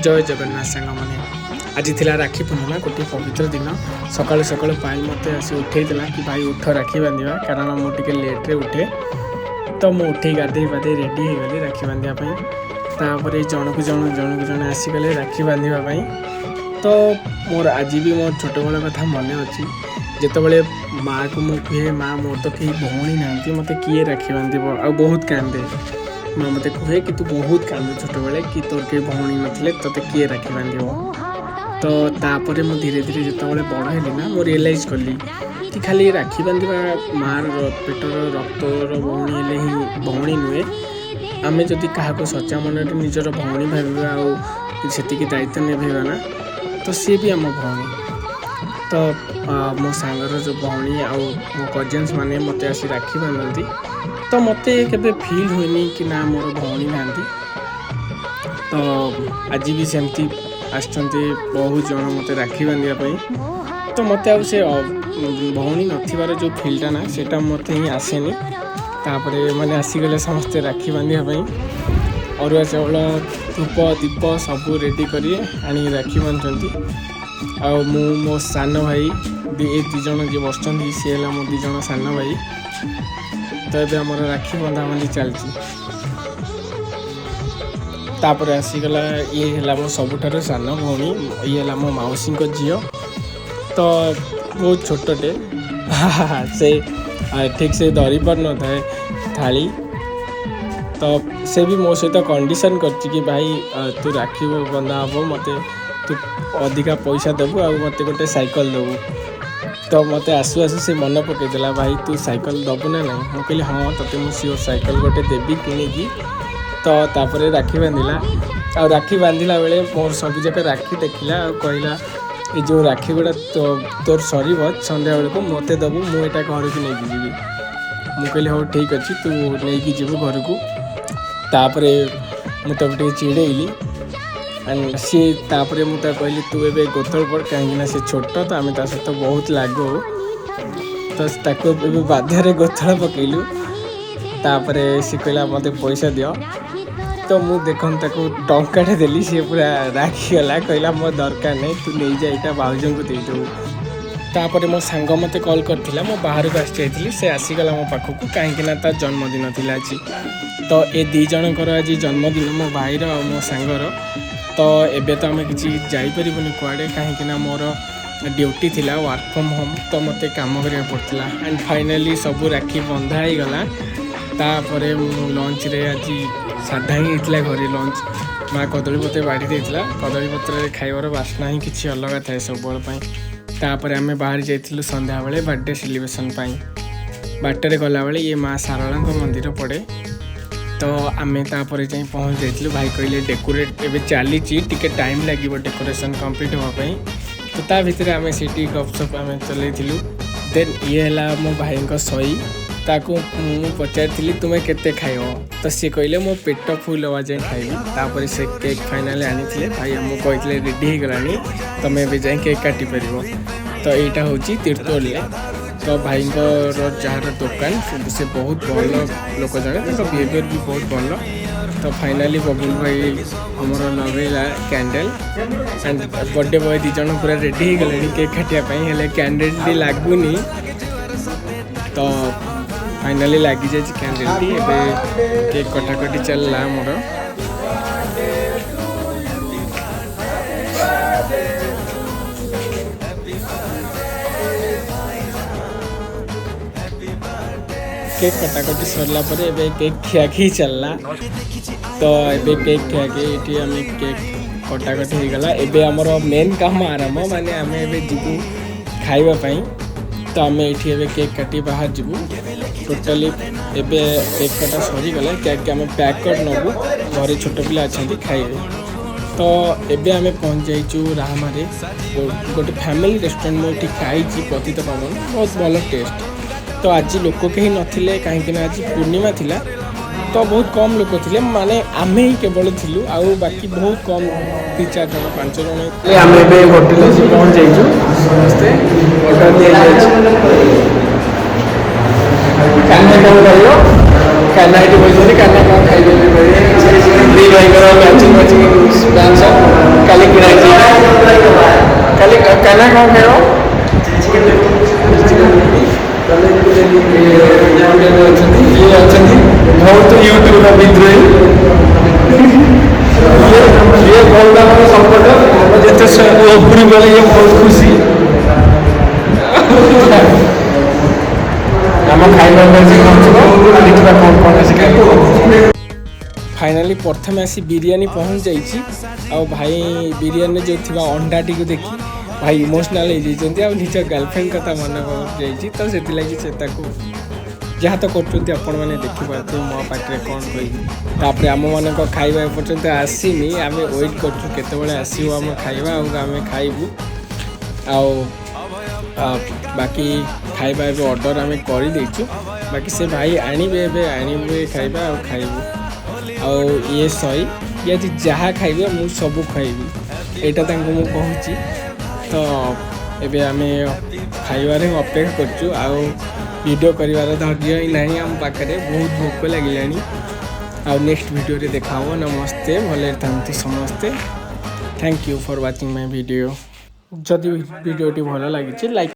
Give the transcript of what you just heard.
जय जगन्नाथ सांग मैंने आज थिला राखी पूर्णिमा गोटे पवित्र दिन सकाल सकाल पाई मत आसी उठेला कि भाई उठ राखी बांधिया कारण मुझे लेट्रे उठे तो मुझे उठे गाधे पाधे रेडी हो गली राखी बांधापी तापर जनक जन आसीगले राखी बांधापी तो मोर आज भी मोर छोट बड़ कथा मन अच्छी जिते माँ को मुझे कहे माँ मोर तो कहीं भौणी ना मत किए राखी बांधब आ बहुत कांदे माँ मत कहे कि तू बहुत कांदू छोट बेले कि तोर कहीं भौणी नथिले तोते किए राखी बांधब तो तापर मुझे धीरे धीरे जिते बड़ है ना मुझे रियलाइज कली कि खाली राखी बांधा मार पेटर रक्तर भौणी हेले ही भौणी नुहे आम जदि क्या सचा मन निजर भौणी भाव आती दायित्व निभेना तो सी भी आम भौणी तो मो सांगर जो भौणी आ मो कजिन्स मैंने मत आसी राखी बांधती तो मत के फिल हुए कि ना मोर भौणी ना तो आज भी सेमती आसुँच बहुत जन मत राखी बांधापी तो मत से भौणी नथिबार जो फिल्टा ना सेटा मत ही आसेनी तापर मैंने आसीगले समस्ते राखी बांधापी अरुआ चाउल धूप दीप सब रेडी कर राखी बांधुंट आ मो सान भाई ये दिज जी बस सी है मो दिज सान भाई तो ये आम राखी बंधाबंधी चलती तापर आसीगला ये है मो सबुठार सान भौणी ये है मो मौसी झी तो बहुत छोटे से ठीक से धरी पार न था थाली तो से भी मो सहित कंडीशन कर भाई तू राखी बंधा हम मत तू अधिका पैसा देबू आ मत गोटे साइकिल देबू तो मत आसु आसु से मन पकईदेला भाई तू साइकिल दबू ना ना मुझे कहली हाँ तोते मुझे सियोर साइकिल गोटे देवी किणिकी तो तापर राखी बांधिला आ राखी बांधिला बेले मोर सब जाक राखी देखला और कहला ये जो राखी गुड़ा तोर सर संध्या बेलू मत दबू मुझे घर को लेकिन जीवी मुझे कहली हाँ ठीक अच्छे तू नहीं जीव घर को तापर मुझे चिड़ेली एंड सी तापर मुझे कहली तू ए गोतल पड़ कहीं से छोट तो आम सहित बहुत लागू तो बाध्य गोतल पकईलु तापर सी कहला मत पैसा दियो तो मु देखन टंकाटे देली सी पूरा राखी गला कहला मो दरकार नहीं तू नहीं जा यहाँ भाउजन को देदेबू तापर मो सांग मत कॉल करथिला मो बाहर को आसी से आसीगला मो पाखक कहीं तार जन्मदिन थी आज तो ये दी जनकर आज जन्मदिन मो भाईर और मो सांगर तो एबे तो आम कि जापरबूनि कुआड़े कहीं मोर ड्यूटी थिला वर्क फ्रॉम होम तो मत काम करा पड़ता एंड फाइनाली सब राखी बंधा ही गला तापर लंच रे आज साधा ही होता घरे लंच माँ कदली पत्र बाड़ी देता कदली पत्र खाइबार बास्ना ही किसी अलग थाए सब तापर आम बाहर जाइलु संध्या बेले बर्थडे सेलिब्रेशन बाटर गला बेले ये माँ सारला मंदिर पड़े तो आम तापर जाई पहुँच जाइलु भाई कहले डेकोरेट एवं चली टे टाइम लगे डेकोरेशन कंप्लीट होगापी तो ता भितर आम सीटी गपसप आम चलू देन ये है मो भाई सही ताकू मु पचारि तुम्हें केते खाइब तो सी कहले मो पेट फुल हवा जाए खाइबी तापर से केक फाइनाली आनी भाई आमको कहते रेडी हो गलानी तुम्हें भी जाए केक काटी पार तो यहाँ हूँ तीर्थोल तो भाई जार दुकान से बहुत भल लोक जड़े बिहेवियर भी बहुत भल तो फाइनाली बबुल भाई आमर लगेगा candle and birthday boy these पूरा रेडी हो गले केक काटापी कैंडल टी लगुनि तो फाइनाली लगी जाए कैंडल टी केक कटाकटी चलला मोर केक कटाकटी सरला केक खियाखी चलला तो ये केक खियाखी ये आम केक कटाकटी हो गला एबे आमर मेन काम आरंभ माने आम ए जीवु खाइबापी तो आम ये केक काटी बाहर जीवु टोटाली एबे केक कटा सरीगला केक आम पैक कर नबू घरे छोट पिला अच्छा खाइबे तो एबे आम पहुँच जाइचु राहमारे गोटे फैमिली रेस्टोरेंट मुझे खाई पतित पावन बहुत भल टेस्ट तो आज लोक कहीं नथिले कहीं आज पूर्णिमा थिला तो बहुत कम लोक थे माने आमे ही केवल थिलु आउ बाकी बहुत कम 3-4 जन 5 जन आमे बे होटल से पहुंच जाइछु समस्ते ऑर्डर दिया जाइछु खाना कौन करियो खाना इटी बोलछनी खाना कौन खाइबे दी भाई करो मैचिंग मैचिंग डांस ଭାଇନା କ'ଣ ଖାଇବ? ଇଏ ଅଛନ୍ତି ବହୁତ ୟୁଟ୍ୟୁବର ବିଦ୍ରୋହୀ। ଇଏ ବହୁତ ଆମର ସପୋର୍ଟ। ଆମେ ଯେତେ ଉପରୁ ଗଲେ ଇଏ ବହୁତ ଖୁସି। ଆମ ଖାଇବା ଦେଖିବା କ'ଣ କ'ଣ ଆସି ଖାଇବ। फाइनाली प्रथम आसी बिरियानी पहुँच जाइए आउ भाई बिरियानी जो थी अंडा टी को देखी भाई इमोशनाल हो निज गर्लफ्रेंड कथा मन जाइए तो से जहाँ तो कर देखिपे मो पाखे कौन कह आम मान खाଇବା पर्यंत आसीनी आम वेट कर आसो आम खाଇବା आम खाइबू बाकी खाଇବା ऑर्डर आम कर बाकी से भाई आने खाଇବା खाइबू ये सही ये जहाँ खाइबे मु सब खाइबी यहाँ मुझे कहूँ तो एबे आमे खाइबार अपेक्षा करचु आउ वीडियो करिवार धैर्य ही नहीं आम पाखे बहुत भोक लगे आउ नेक्स्ट वीडियो रे देखा नमस्ते भले थांतु समस्ते thank you for watching my video जदि वीडियो भल लगी लाइक